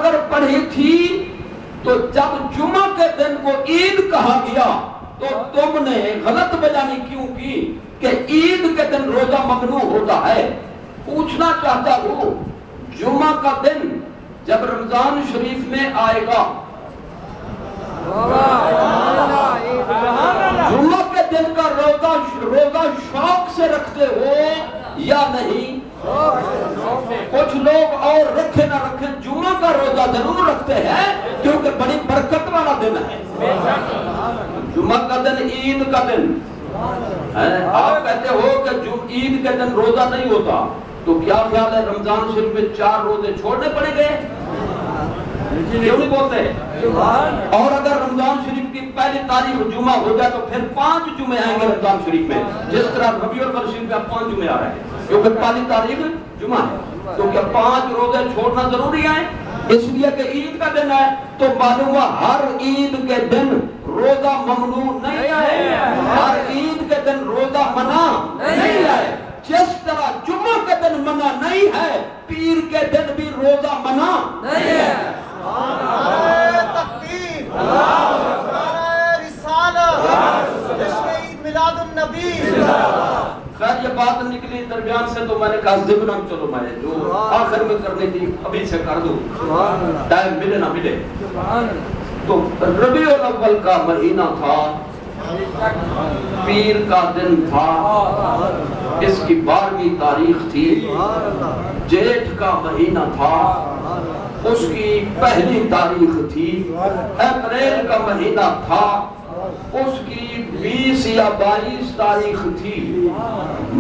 اگر پڑھی تھی تو جب جمعہ کے دن کو عید کہا گیا تو تم نے غلط بیانی کیوں کی کہ عید کے دن روزہ ممنوع ہوتا ہے؟ پوچھنا چاہتا ہوں، جمعہ کا دن جب رمضان شریف میں آئے گا، جمعہ کے دن کا روزہ شوق سے رکھتے ہو یا نہیں؟ کچھ لوگ اور رکھے نہ رکھے جمعہ کا روزہ ضرور رکھتے ہیں کیونکہ بڑی برکت والا دن ہے۔ جمعہ کا دن عید کا دن، آپ کہتے ہو کہ عید کے دن روزہ نہیں ہوتا، تو کیا خیال ہے رمضان شریف میں 4 روزے چھوڑنے پڑیں گے؟ کیوں نہیں بولتے؟ اور اگر رمضان شریف کی پہلی تاریخ جمعہ ہو جائے تو پھر 5 جمعے آئیں گے رمضان شریف میں، جس طرح ربیع الاول شریف میں 5 جمعے آ رہے ہیں کیونکہ پہلی تاریخ جمعہ ہے، تو کیا 5 روزے چھوڑنا ضروری ہے؟ اس لیے کہ عید کا دن ہے تو معلوم ہوا ہر عید کے دن روزہ ممنوع نہیں ہے، ہر عید کے دن روزہ منع نہیں ہے۔ جس طرح جمعہ کے دن منع نہیں ہے، پیر کے دن بھی روزہ منع نہیں ہے۔ تکبیر، نعرہ رسالت، جشن عید میلاد النبی۔ خیر یہ بات نکلی درمیان سے تو میں نے کہا ضمن چلو میں جو آخر میں کرنی تھی ابھی سے کر دوں، ٹائم ملے نہ ملے۔ تو ربیع الاول کا مہینہ تھا، پیر کا دن تھا، اس کی 12ویں تاریخ تھی، جیٹھ کا مہینہ تھا، اس کی پہلی تاریخ تھی، اپریل کا مہینہ تھا، اس کی 20 یا 22 تاریخ تھی،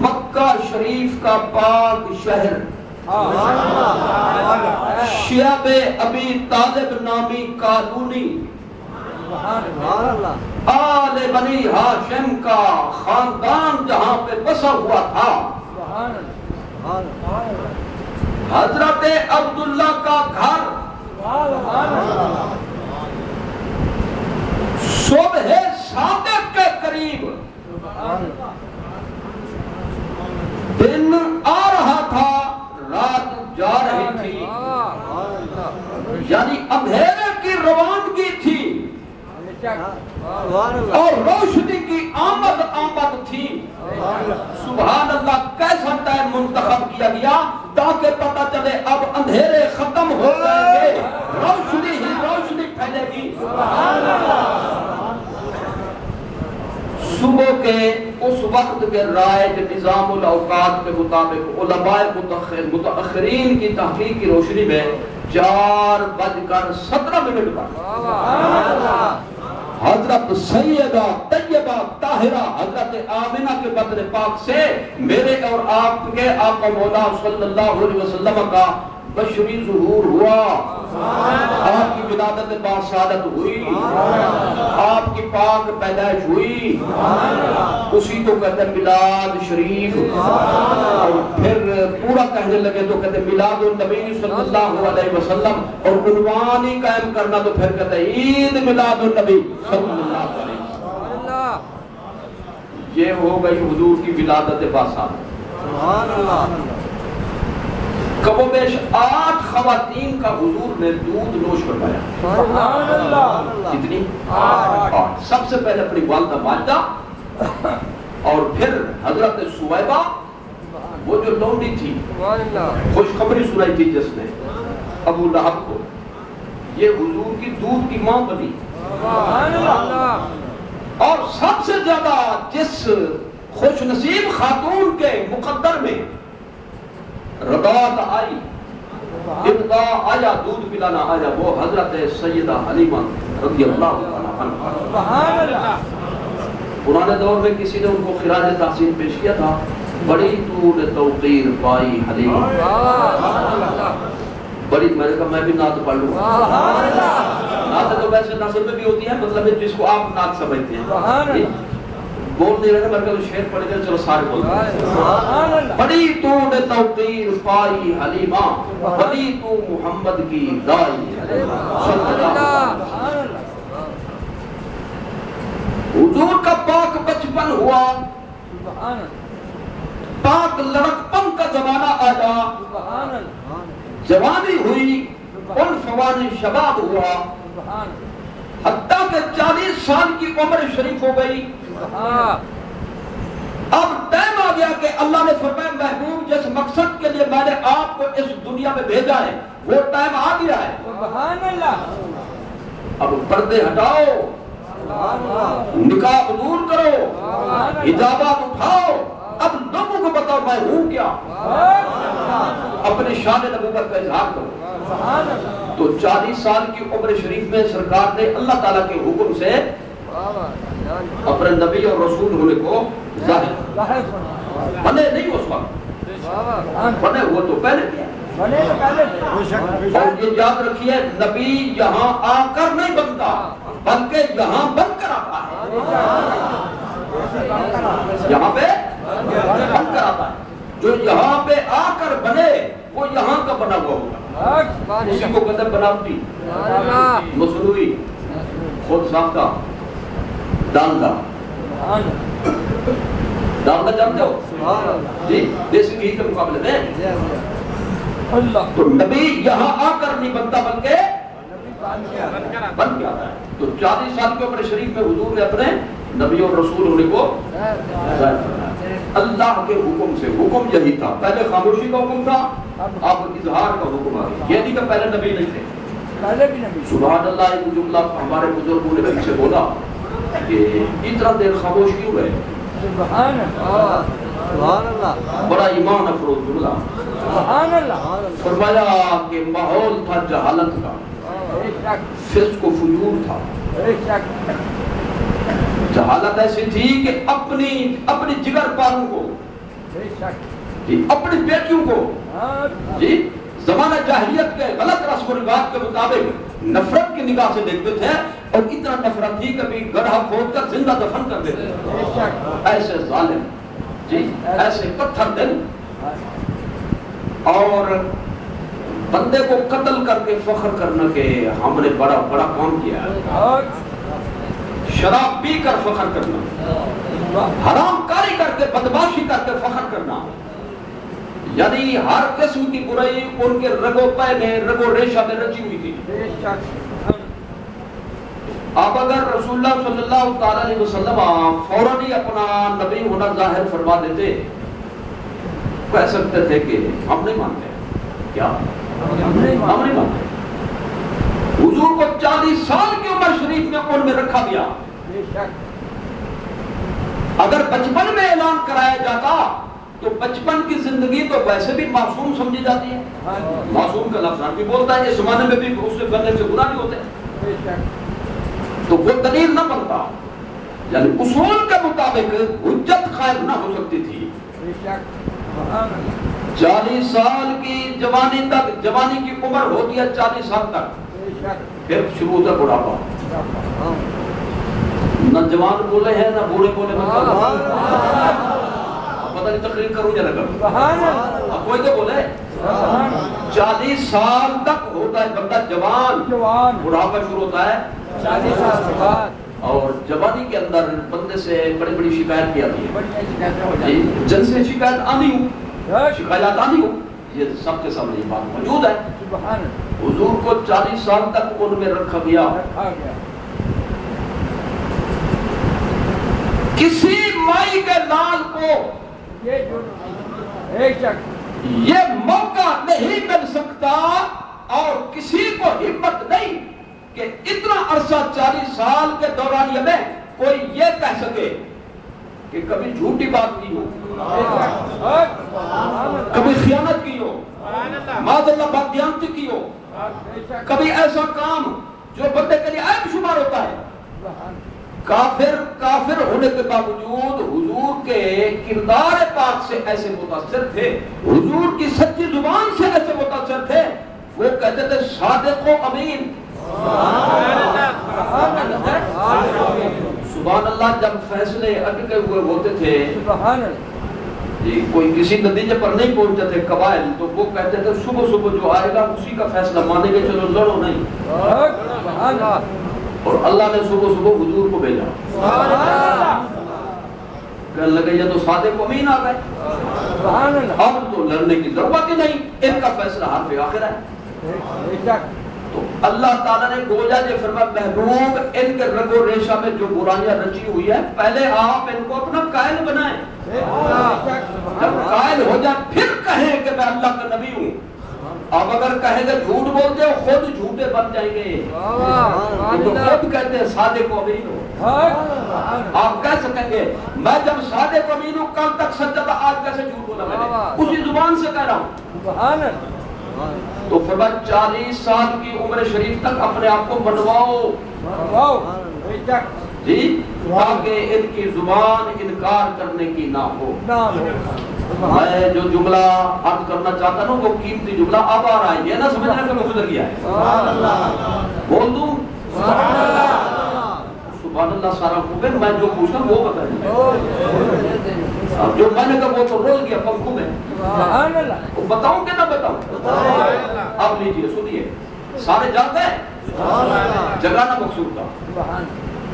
مکہ شریف کا پاک شہر، شعب ابی طالب نامی کالونی، آل بنی ہاشم کا خاندان جہاں پہ بسا ہوا تھا، حضرت عبداللہ کا گھر، صبح صادق کے قریب دن آ رہا تھا، رات جا رہی تھی، یعنی اندھیرے کی روانگی تھی اور روشنی کی آمد تھی۔ سبحان اللہ، کیسا ٹائم منتخب کیا گیا تاکہ پتہ چلے اب اندھیرے ختم ہو جائیں گے، روشنی ہی روشنی پھیلے گی۔ صبح کے اس وقت کے رائج نظام الاوقات کے مطابق علماء متاخرین کی تحقیق کی روشنی میں 4:17 پر حضرت سیدہ طیبہ طاہرہ حضرت آمنہ کے بدن پاک سے میرے اور آپ کے آقا مولا صلی اللہ علیہ وسلم کا بشری ظہور ہوا، آپ کی ولادت باسعادت ہوئی، آپ کی پاک پیدائش ہوئی، اسی کو کہتے ہیں میلاد شریف، اور پھر پورا کہنے لگے تو کہتے ہیں میلاد النبی صلی اللہ علیہ وسلم، اور عنوان ہی قائم کرنا تو پھر کہتے ہیں عید میلاد النبی صلی اللہ علیہ وسلم۔ یہ ہو گئی حضور کی ولادت باسعادت۔ کم و بیش 8 خواتین کا حضور نے دودھ نوش کروایا۔ کتنی؟ 8۔ سب سے پہلے اپنی والدہ ماجدہ، اور پھر حضرت سویبہ، وہ جو لونڈی تھی، خوشخبری سنائی تھی جس نے ابو لہب کو، یہ حضور کی دودھ کی ماں بنی۔ اور سب سے زیادہ جس خوش نصیب خاتون کے مقدر میں رضاعت آئی، ابدا آیا، دودھ پلانا آیا، وہ حضرت سیدہ حلیمہ رضی اللہ عنہ۔ پرانے دور میں کسی نے ان کو خراج تحسین پیش کیا تھا، بڑی طول توقیر پائی حلیمہ، بڑی، میں نے کہا میں بھی نعت پڑھ لوں گا۔ نعت تو ویسے نثر میں بھی ہوتی ہے، مطلب جس کو آپ نعت سمجھتے ہیں، بول نہیں رہے، میں کہا شعر پڑھ گئے، چلو سارے بول رہے۔ بڑی طول توقیر پائی حلیمہ، بڑی تو محمد کی دائی صلی اللہ۔ حضور کا پاک بچپن ہوا، پاک لڑکپن کا زمانہ آیا، جوانی ہوئی، عنفوان شباب ہوا، حتیٰ کہ 40 سال کی عمر شریف ہو گئی۔ اب ٹائم آ گیا کہ اللہ نے فرمایا محبوب جس مقصد کے لیے میں نے آپ کو اس دنیا میں بھیجا ہے وہ ٹائم آ گیا ہے، سبحان اللہ، اب پردے ہٹاؤ، نقاب دور کرو، حجابات اٹھاؤ، اب لوگوں کو بتاؤ میں ہوں کیا، اپنے شان نبوت کا اظہار کرو۔ تو 40 سال کی عمر شریف میں سرکار نے اللہ تعالیٰ کے حکم سے اپنے نبی اور رسول ہونے کو ظاہر بنے نہیں اس وقت، بنے وہ تو پہلے کیا، اور یہ یاد رکھیے نبی یہاں آ کر نہیں بنتا بلکہ یہاں بن کر آتا ہے، یہاں پہ بن کر آتا ہے۔ جو یہاں پہ آ کر بنے وہ یہاں کا بنا ہوا ہوگا، اسی کو کہتے ہیں بناوٹی، مصنوعی، خود ساختہ، ڈالڈا۔ ڈالڈا جانتے ہو جی، دیسی گھی کے مقابلے میں تو نبی یہاں آ کر نہیں بنتا بلکہ بن کے آتا ہے۔ تو 40 سال کی عمر شریف میں حضور نے اپنے نبی اور رسول ہونے کو ظاہر فرمایا اللہ کے حکم سے۔ حکم یہی تھا، پہلے خاموشی کا حکم تھا، اب اظہار کا حکم آ گیا۔ یہ نہیں کہ پہلے نبی نہیں تھے۔ سبحان اللہ، ایک جملہ ہمارے بزرگوں نے پیچھے بولا کہ اتنا دیر خاموش کیوں رہے؟ سبحان اللہ، بڑا ایمان افروز جملہ۔ فرمایا کہ ماحول تھا جہالت کا، فسق و فجور تھا۔ جہالت ایسی تھی کہ اپنی جگر پاروں کو، اپنی بیٹیوں کو جی زمانہ جاہلیت کے غلط رسم و رواج کے مطابق نفرت کی نگاہ سے دیکھتے تھے، اور اتنا نفرت تھی کبھی گڑھا کھود کر زندہ دفن کر دیتے تھے۔ ایسے ظالم جی، ایسے پتھر دل، اور بندے کو قتل کر کے فخر کرنا کہ ہم نے بڑا بڑا کام کیا ہے، شراب پی کر فخر کرنا، حرام کاری کر کے بدماشی کر کے فخر کرنا، یعنی ہر قسم کی برائی ان کے رگو پے میں، رگو ریشہ میں رچی ہوئی تھی۔ آپ اگر رسول اللہ صلی اللہ تعالی علیہ وسلم فوراً ہی اپنا نبی ہونا ظاہر فرما دیتے، کہہ سکتے تھے کہ ہم نہیں مانتے، کیا ہم نہیں مانتے۔ حضور کو 40 سال کی عمر شریف میں ان میں رکھا گیا۔ اگر بچپن میں اعلان کرایا جاتا تو بچپن کی زندگی تو ویسے بھی معصوم سمجھی جاتی ہے، معصوم کا لفظ بھی بولتا ہے، اس زمانے میں بھی اس سے بننے سے گناہ نہیں ہوتے، تو وہ دلیل نہ بنتا، یعنی اصول کے مطابق حجت قائم نہ ہو سکتی تھی۔ 40 سال کی جوانی تک، جوانی کی عمر ہوتی ہے 40 سال تک، پھر شروع ہوتا ہے بڑھاپا۔ نہ جوان بولے ہیں نہ بوڑھے بولے، پتہ نہیں تقریر کروں یا نہ کروں، اب کوئی تو بولے۔ 40 سال تک ہوتا ہے بندہ جوان، بڑھاپا شروع ہوتا ہے 40 سال کے بعد، اور جوانی کے اندر بندے سے بڑی بڑی شکایت کی آتی ہے، جن سے شکایت آنی ہوں، شکایات آنی ہوں، یہ سب کے سامنے یہ بات موجود ہے۔ حضور کو 40 سال تک ان میں رکھا گیا۔ کسی مائی کے لال کو یہ موقع نہیں مل سکتا، اور کسی کو ہمت نہیں کہ اتنا عرصہ 40 سال کے دورانیے میں کوئی یہ کہہ سکے کہ کبھی جھوٹی بات کی ہو، کبھی خیانت کی ہو، معاذ اللہ بددیانتی کی ہو، کبھی ایسا کام جو بندے کے لیے عیب شمار ہوتا ہے۔ کافر ہونے کے باوجود حضور کے کردار پاک سے ایسے متاثر تھے، حضور کی سچی زبان سے ایسے متاثر تھے، وہ کہتے تھے صادق و امین۔ سبحان اللہ، جب فیصلے اٹکے ہوئے ہوتے تھے، جی کوئی کسی نتیجے پر نہیں پہنچتے تھے قبائل، تو وہ کہتے تھے صبح صبح جو آئے گا اسی کا فیصلہ مانیں گے، چلو لڑو نہیں۔ اور اللہ نے صبح صبح حضور کو بھیجا، کہنے لگے یہ تو صادق و امین آ گئے، اب تو لڑنے کی ضرورت ہی نہیں، ان کا فیصلہ حرف آخر ہے۔ بے شک تو اللہ تعالیٰ نے گویا جو فرمایا محبوب ان کے رگ و ریشہ میں جو برائیاں رچی ہوئی ہے پہلے آپ ان کو اپنا قائل بنائیں، جب قائل ہو جائیں پھر کہیں کہ میں اللہ کا نبی ہوں۔ اب اگر کہیں گے جھوٹ بولتے ہو خود جھوٹے بن جائیں گے، تو خود کہتے ہیں صادق و امین ہو۔ آپ کہہ سکیں گے میں جب صادق و امین ہوں کل تک سچا تھا آج کیسے جھوٹ بولا میں نے، اسی زبان سے کہہ رہا ہوں۔ سبحان تو فرمایا 40 سال کی عمر شریف تک اپنے آپ کو منواؤ بے شک جی، تاکہ ان کی زبان انکار کرنے کی نہ ہو۔ میں جو جملہ عرض کرنا چاہتا ہوں وہ قیمتی جملہ اب آ رہا ہے، یہ نہ سمجھنا کہ میں گزر گیا ہے، بول دوں سبحان اللہ سارا خوب ہے، میں جو پوچھتا ہوں وہ بتائیں، اب جو میں نے کہا وہ تو رول گیا پنکھوں میں، وہ بتاؤں کہ نہ بتاؤں؟ اب لیجئے سنیے، سارے جاتے ہیں جگانا مقصود تھا۔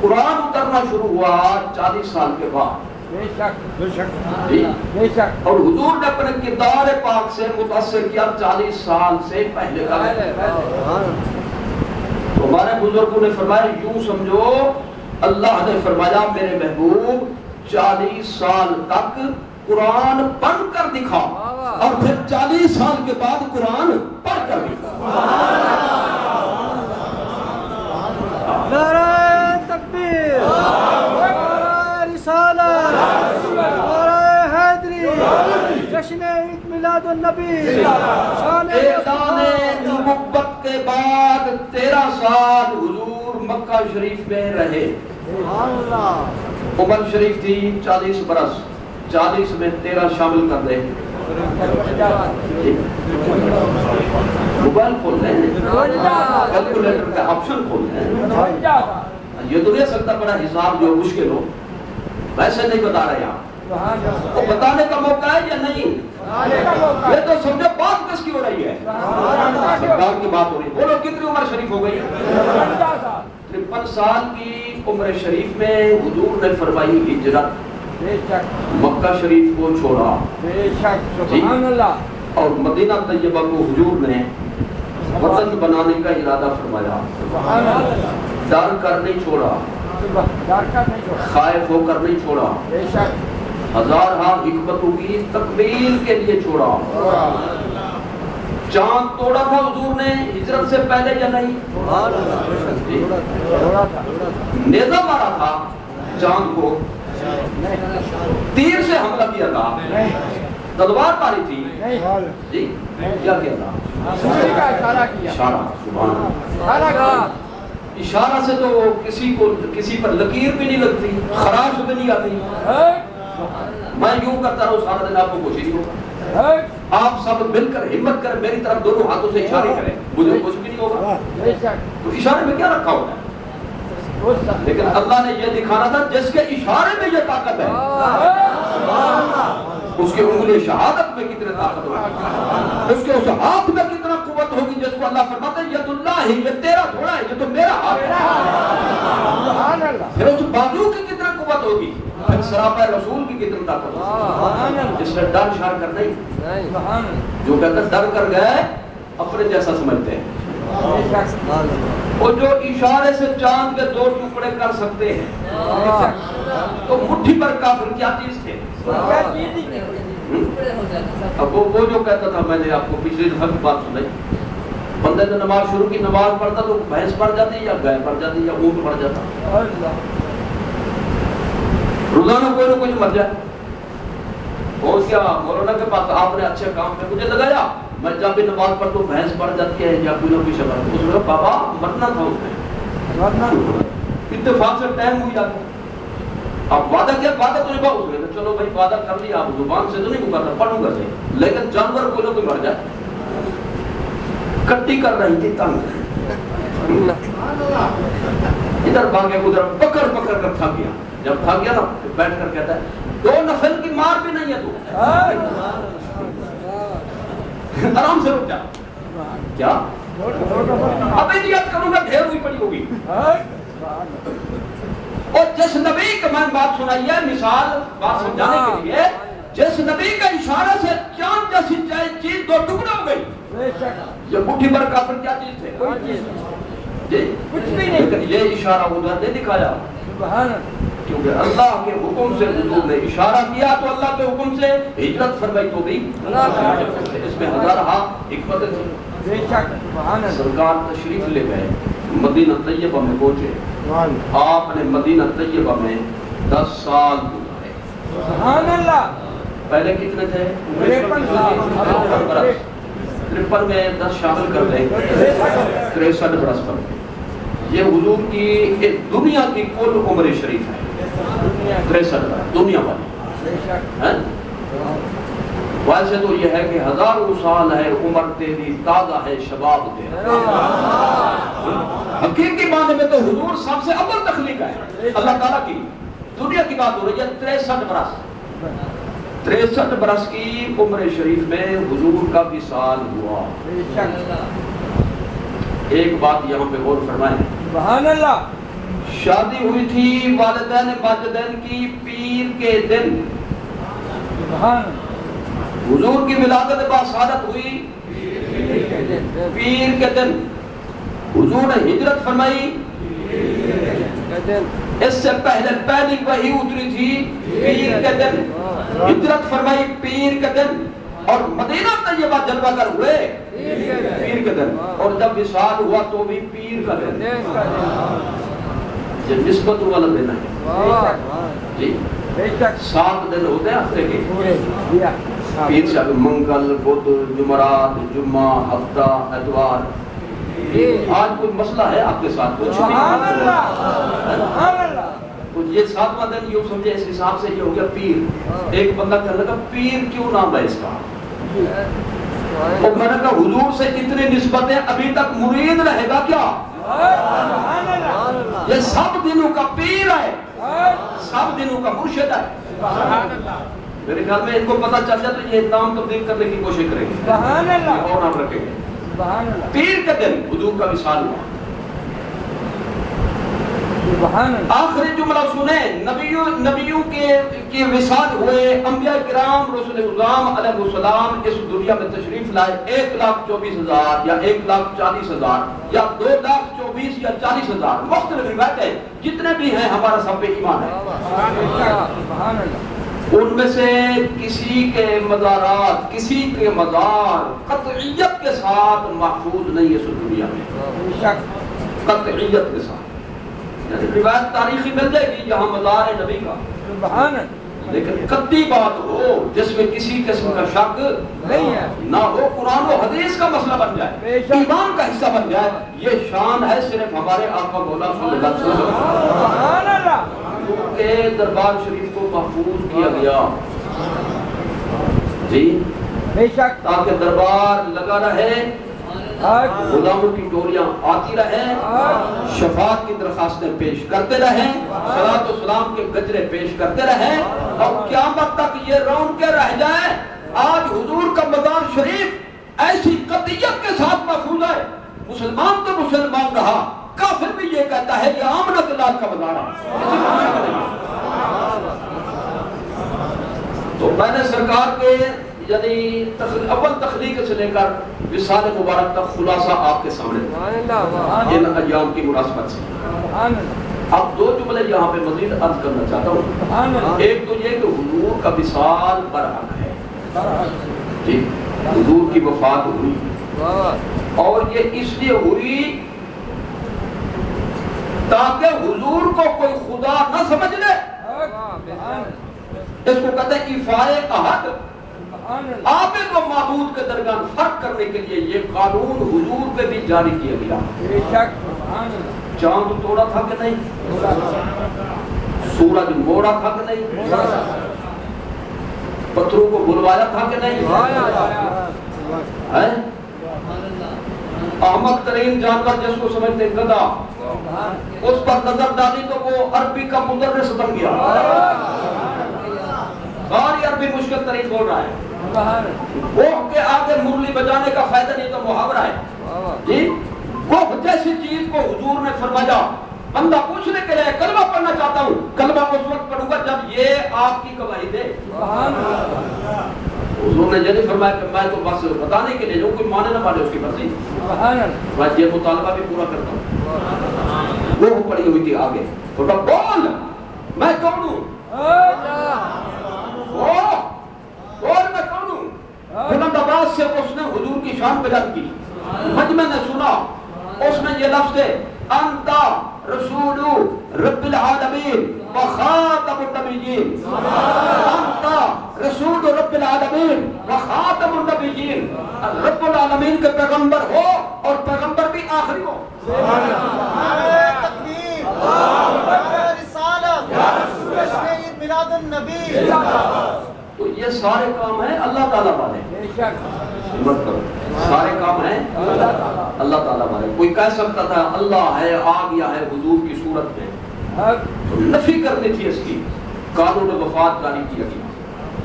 قرآن اترنا شروع ہوا 40 سال کے بعد بے شک جی، بے شک اور حضور نے اپنے کردار پاک سے متاثر کیا 40 سال سے پہلے کا۔ تو ہمارے بزرگوں نے فرمایا یوں سمجھو اللہ نے فرمایا میرے محبوب 40 سال تک قرآن پڑھ کر دکھا اور پھر 40 سال کے بعد قرآن پڑھ کر دکھا۔ نعرہ تکبیر، نعرہ رسالت، نعرہ حیدری، جشن عید میلاد النبی، شان اعلان نبوت کے بعد 13 سال حضور مکہ شریف میں رہے۔ عمر شریف تھی 40 برس، 40 میں 13 شامل کر دیں۔ موبائل کھول رہے ہیں، کیلکولیٹر کا آپشن کھول رہے ہیں، یہ تو نہیں سکتا بڑا حساب جو مشکل ہو، ویسے نہیں بتا رہے آپ، وہ بتانے کا موقع ہے یا نہیں؟ یہ تو سمجھو بات کس کی ہو رہی ہے؟ سرکار کی بات ہو رہی ہے۔ بولو کتنی عمر شریف ہو گئی؟ 53 سال کی عمر شریف میں حضور نے فرمائی ہجرت، مکہ شریف کو چھوڑا بے شک سبحان اللہ، اور مدینہ طیبہ کو حضور نے وطن بنانے کا ارادہ فرمایا۔ سبحان اللہ، ڈر کر نہیں چھوڑا، ڈر کر نہیں چھوڑا، خائف ہو کر نہیں چھوڑا، بے شک ہزارہا حکمتوں کی تکمیل کے لیے چھوڑا۔ چاند توڑا تھا حضور نے ہجرت سے پہلے یا نہیں؟ جی، تھوڑا تھا، نیزہ مارا تھا چاند کو، تیر سے حملہ کیا تھا، تلوار ماری تھی جی، کیا کیا تھا؟ کا اشارہ کیا، اشارہ، سبحان اللہ۔ اشارہ کیا، اشارہ سے تو کسی پر لکیر بھی نہیں لگتی، خراش بھی نہیں آتی۔ میں یوں کرتا رہوں سارا دن، آپ کو کچھ نہیں ہوگا، آپ سب مل کر ہمت کریں میری طرف دونوں ہاتھوں سے اشارے کریں، مجھے کچھ بھی نہیں ہوگا۔ بے شک تو اشارے میں کیا رکھا ہوتا ہے؟ لیکن اللہ نے یہ دکھانا تھا جس کے اشارے میں یہ طاقت ہے اس کے انگلی شہادت میں کتنے طاقت ہوگی، اس کے اس ہاتھ میں کتنا قوت ہوگی جس کو اللہ فرماتا ہے ید اللہ ہی، یہ تیرا تھوڑا ہے، یہ تو میرا ہاتھ ہے۔ پھر اس بازو کی کتنا قوت ہوگی، پھر سراپا رسول کی کتنی طاقت ہوگی، جس نے ڈر شار کر نہیں، جو کہتا ہے ڈر کر گئے اپنے جیسا سمجھتے ہیں۔ اور جو اشارے سے چاند کے 2 ٹکڑے کر سکتے ہیں تو مٹھی پر کافر کیا چیز تھے؟ اب وہ جو کہتا تھا، میں نے آپ کو پچھلی دفعہ کی بات سنائی، بندے نے نماز شروع کی، نماز پڑھتا تو بھینس پڑ جاتی یا گائے پڑ جاتی یا اونٹ پڑ جاتا، روزانہ کوئی نہ کوئی مر جائے۔ اور کیا مولانا کے پاس آپ نے اچھے کام میں مجھے لگایا، میں جب بھی نماز پڑھتا ہوں بھینس پڑ جاتی ہے یا کوئی نہ کوئی شبر، اس نے کہا بابا مرنا تھا اس میں، اتفاق سے ٹائم ہوئی جاتا، اب وعدہ کیا، وعدہ تو نبھاؤ، اس نے کہا چلو بھائی وعدہ کر لیا، آپ زبان سے تو نہیں مکرنا، پڑھوں گا صحیح، لیکن جانور کوئی نہ کوئی مر جائے۔ کٹی کر رہی تھی تنگ، ادھر بھاگے ادھر پکڑ پکڑ کر تھک گیا، جب تھک گیا نا بیٹھ کر کہتا ہے 2 نفل کی مار بھی نہیں ہے تو آرام سے رک جا، کیا ابھی نیت کروں گا ڈھیر ہوئی پڑی ہوگی۔ اور جس نبی کا میں بات سنائی ہے مثال بات سمجھانے کے لیے، جس نبی کا اشارہ سے چاند جیسی چیز 2 ٹکڑے ہو گئی، یہ مٹھی بھر کافر کیا چیز تھے؟ کوئی چیز جی کچھ بھی نہیں. لیکن یہ اشارہ ادھر نے دکھایا سبحان اللہ. کیونکہ اللہ کے حکم سے حضور نے اشارہ کیا تو اللہ کے حکم سے ہجرت فرمائی تو بھی اس میں ہزارہ حکمت تھی. بے شک. سبحان اللہ. سرکار تشریف لے گئے مدینہ طیبہ میں پہنچے. آپ نے مدینہ طیبہ میں 10 سال گزارے. سبحان اللہ. پہلے کتنے تھے؟ 53 سال. 53 میں 10 شامل کر دیں 63 برس پر. یہ حضور کی ایک دنیا کی کل عمر شریف ہے. 63 برس دنیا والی. بے شک. ویسے تو یہ ہے کہ ہزاروں سال ہے عمر تیری، تازہ ہے شباب تیرا. حقیقی معنی میں تو حضور سب سے اول تخلیق ہے اللہ تعالیٰ کی. دنیا کی بات ہو رہی ہے. 63 برس 63 برس کی عمر شریف میں حضور کا وصال ہوا. بے شک. ایک بات یہاں پہ غور فرمائیں. سبحان اللہ. شادی ہوئی تھی والدین ماجدین کی پیر کے دن. سبحان اللہ. حضور کی ولادت باسعادت ہوئی پیر کے دن. حضور نے ہجرت فرمائی. اس سے پہلے پہلی وحی اتری تھی پیر کے دن. ہجرت فرمائی پیر کے دن اور مدینہ طیبہ جلوہ گر ہوئے پیر کے دن. اور جب وصال ہوا تو بھی پیر کا دن. یہ نسبت والا دن ہے جی. 7 دن ہوتے ہیں ہفتے کے. پیر سے منگل، بدھ، جمعرات، جمعہ، ہفتہ، اتوار. آج کوئی مسئلہ ہے آپ کے ساتھ؟ کچھ نہیں. یہ 7واں دن یوں سمجھے اس حساب سے یہ ہو گیا پیر. ایک بندہ کہنے لگا پیر کیوں نام ہے اس کا؟ اور میں نے کہا حضور سے اتنی نسبتیں ابھی تک مرید رہے گا کیا؟ یہ سب دنوں کا پیر ہے، سب دنوں کا مرشد ہے. میرے خیال میں ان کو پتہ چل جائے تو یہ نام تبدیل کرنے کی کوشش کریں گے اور نام رکھیں گے. پیر کے دن حضور کا وصال ہوا. آخری جملہ سنیں. نبیوں کے وصال ہوئے. انبیاء کرام رسول اعظام علیہ السلام اس دنیا میں تشریف لائے. 1,24,000 یا 1,40,000 یا 2,24,000 یا 40,000 مختلف روایتیں جتنے بھی ہیں ہمارا سب پہ ایمان ہے. ان میں سے کسی کے مزارات، کسی کے مزار قطعیت کے ساتھ محفوظ نہیں ہے اس دنیا میں. قطعیت کے ساتھ یعنی روایت تاریخی مل جائے گی جہاں مزار ہے نبی کا، لیکن قطعی بات ہو جس میں کسی قسم کا شک نہیں ہے نہ ہو، قرآن و حدیث کا مسئلہ بن جائے، ایمان کا حصہ بن جائے. یہ شان ہے صرف ہمارے آقا مولا صلی اللہ علیہ وسلم کے دربار شریف کو محفوظ کیا گیا جی، تاکہ دربار لگا رہے، غلاموں کی ٹولیاں آتی رہیں، شفاعت کی درخواستیں پیش کرتے رہیں، صلاۃ و سلام کے گجرے پیش کرتے رہیں اور قیامت تک یہ رون کے رہ جائے. آج حضور کا مزار شریف ایسی قطعیت کے ساتھ محفوظ ہے. مسلمان تو مسلمان رہا، کافر بھی یہ کہتا ہے یہ آمنت لال کا مزار ہے. تو میں نے سرکار کے یعنی اول تخلیق سے لے کر وصال مبارک تک خلاصہ آپ کے سامنے ان ایام کی مناسبت سے. اب 2 جملے یہاں پہ مزید عرض کرنا چاہتا ہوں. ایک تو یہ کہ حضور کا وصال برحق ہے جی، حضور کی وفات ہوئی اور یہ اس لیے ہوئی تاکہ حضور کو کوئی خدا نہ سمجھ لے. اس کو کہتے ہیں ایفائے عہد. عابد و معبود کے درمیان فرق کرنے کے لیے یہ قانون حضور پہ بھی جاری کیا گیا. چاند توڑا تھا کہ نہیں؟ سورج موڑا تھا کہ نہیں؟ پتھروں کو بلوایا تھا کہ نہیں؟ احمق ترین جانور جس کو سمجھتے گدھا، اس پر نظر ڈالی تو وہ عربی کا مدرس بن گیا. ساری عربی مشکل ترین بول رہا ہے. وہ کے آگے مرلی بجانے کا فائدہ نہیں تو محاورہ ہے جی. وہ جیسی چیز کو حضور نے فرمایا، بندہ پوچھنے کے لیے کلمہ پڑھنا چاہتا ہوں، کلمہ اس وقت پڑھوں گا جب یہ آپ کی گواہی دے. حضور نے یہ نہیں فرمایا کہ میں تو بس بتانے کے لیے جو کوئی مانے نہ مانے اس کی مرضی، سبحان اللہ، میں یہ مطالبہ بھی پورا کرتا ہوں۔ وہ پڑی ہوئی تھی آگے، تو بول میں کون ہوں، بول میں کون ہوں۔ بلند آواز سے اس نے حضور کی شان بیان کی، مجمع نے سنا، اس میں یہ لفظ ہے انتا رسول رب العالمین وخاتم النبیین، انتا رسول رب العالمین وخاتم النبیین، رب العالمین کے پیغمبر ہو اور پیغمبر بھی آخری ہو۔ تکبیر، رسالت، عید میلاد النبی۔ تو یہ سارے کام ہیں اللہ تعالیٰ والے، بے شک ہمت کرو، سارے کام ہیں اللہ تعالیٰ والے۔ کوئی کہہ سکتا تھا اللہ ہے، آ گیا ہے حضور کی صورت میں، تو نفی کرنی تھی اس کی، قانون وفات جاری کیا گیا۔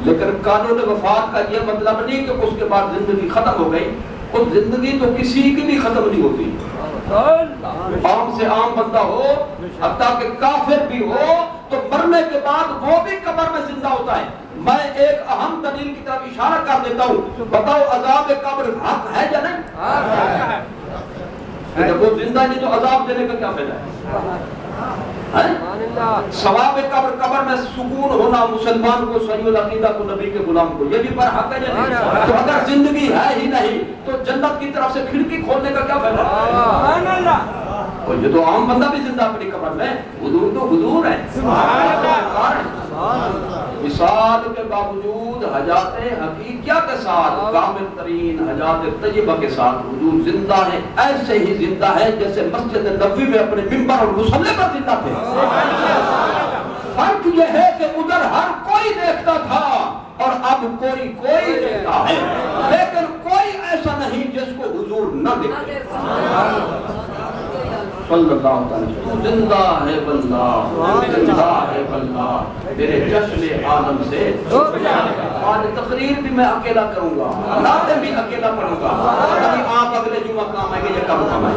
لیکن قانون وفات کا یہ مطلب نہیں کہ اس کے بعد زندگی ختم ہو گئی، اس زندگی تو کسی کی بھی ختم نہیں ہوتی، عام سے عام بندہ ہو، حتیٰ کہ کافر بھی ہو تو مرنے کے بعد وہ بھی قبر میں زندہ ہوتا ہے۔ میں ایک اہم دلیل کی طرف اشارہ کر دیتا ہوں، بتاؤ عذاب قبر حق ہے یا نہیں؟ جب وہ زندہ نہیں تو عذاب دینے کا کیا فائدہ ہے؟ ثواب قبر، قبر میں سکون ہونا مسلمان کو، صحیح العقیدہ کو، نبی کے غلام کو، یہ بھی پر حق ہے یا نہیں؟ تو اگر زندگی ہے ہی نہیں تو جنت کی طرف سے کھڑکی کھولنے کا کیا فائدہ ہے؟ اور یہ تو عام بندہ بھی زندہ اپنی قبر میں، حضور تو حضور ہے، مثال کے باوجود حیات حقیقیہ کے ساتھ، کامل ترین حیات طیبہ کے ساتھ حضور زندہ ہے، ایسے ہی زندہ ہے جیسے مسجد نبوی میں اپنے منبر اور مصلی پر زندہ تھے۔ فرق یہ ہے کہ ادھر ہر کوئی دیکھتا تھا اور اب کوئی دیکھتا ہے، لیکن کوئی ایسا نہیں جس کو حضور نہ دیکھے۔ صلی اللہ علیہ وسلم زندہ ہے واللہ، زندہ ہے واللہ، میرے جشن عالم سے۔ آج تقریر بھی میں اکیلا کروں گا، نعتیں بھی اکیلا پڑھوں گا، ابھی آپ اگلے جمعہ کام آئیں گے، یہ کام آئیں گے۔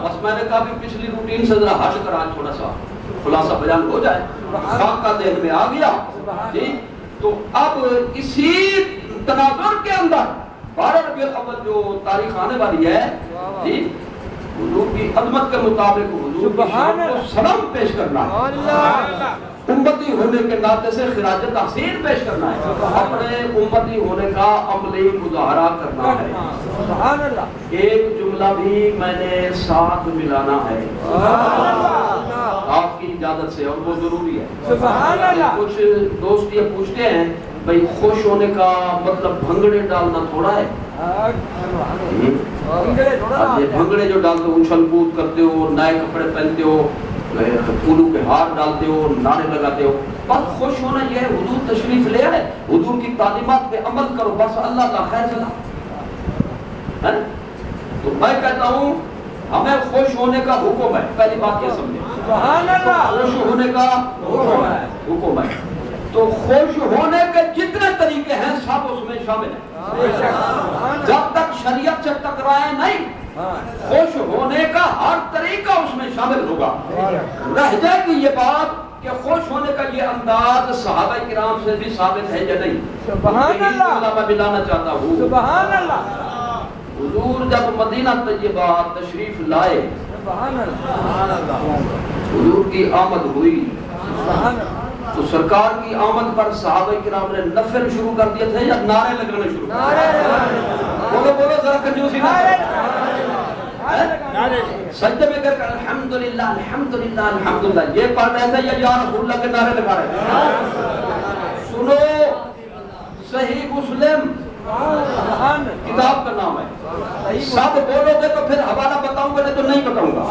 بس میں نے کہا کہ پچھلی روٹین سے ذرا ہٹ کر آج تھوڑا سا خلاصہ بیان ہو جائے، خاکہ ذہن میں آ گیا جی۔ تو اب اسی تناظر کے اندر 12 ربیع الاول جو تاریخ آنے والی ہے جی، حضور کی عظمت کے مطابق حضور کی شان کو سلام پیش کرنا ہے، امتی ہونے کے ناطے سے خراج تحسین پیش کرنا ہے، اپنے امتی ہونے کا عملی مظاہرہ کرنا ہے۔ ایک جملہ بھی میں نے ساتھ ملانا ہے آپ کی اجازت سے، اور وہ ضروری ہے۔ کچھ دوست یہ پوچھتے ہیں بھئی خوش ہونے کا مطلب بھنگڑے ڈالنا تھوڑا ہے؟ اب یہ بھنگڑے جو ڈالتے ہو، اچھل کود کرتے ہو، نئے کپڑے پہنتے ہو، پھولوں کے ہار ڈالتے ہو، نعرے لگاتے ہو، بس خوش ہونا یہ ہے حضور تشریف لے آئے، حضور کی تعلیمات پہ عمل کرو، بس اللہ کا خیر سنا۔ تو میں کہتا ہوں ہمیں خوش ہونے کا حکم ہے، پہلی بات یہ سمجھیں، خوش ہونے کا حکم ہے۔ تو خوش ہونے کے جتنے طریقے ہیں سب اس میں شامل ہیں، جب تک شریعت سے ٹکرائے نہیں، خوش ہونے کا ہر طریقہ اس میں شامل ہوگا۔ رہ جائے گی یہ بات کہ خوش ہونے کا یہ انداز صحابہ کرام سے بھی ثابت ہے یا نہیں۔ سبحان اللہ، میں ملانا چاہتا ہوں، سبحان اللہ، حضور جب مدینہ طیبہ تشریف لائے، حضور کی آمد ہوئی، تو سرکار کی آمد پر صحابہ کرام نے نفل شروع کر دیے تھے یا نعرے لگانے شروع کر دیے؟ بولو ذرا کنجوسی نہ سجدے میں کر الحمدللہ الحمدللہ الحمدللہ یہ پڑھ رہے تھے یا رسول اللہ کے نعرے لگا رہے تھے؟ سنو، صحیح مسلم کتاب کا نام ہے، سب بولو گے تو پھر حوالہ بتاؤں گا نہیں تو نہیں بتاؤں گا۔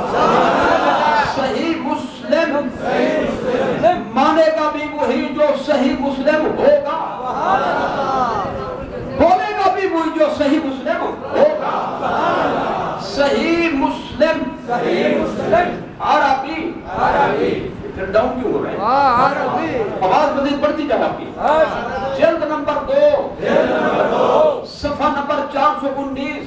صحیح مسلم مانے گا بھی وہی جو صحیح مسلم ہوگا، بولے گا بھی وہی جو صحیح مسلم ہوگا۔ صحیح مسلم عربی، پھر ڈاؤن کیوں ہو رہے ہیں؟ آواز مزید بڑھتی جائے آپ کی۔ جلد نمبر 2 صفحہ نمبر 400 419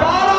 12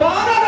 12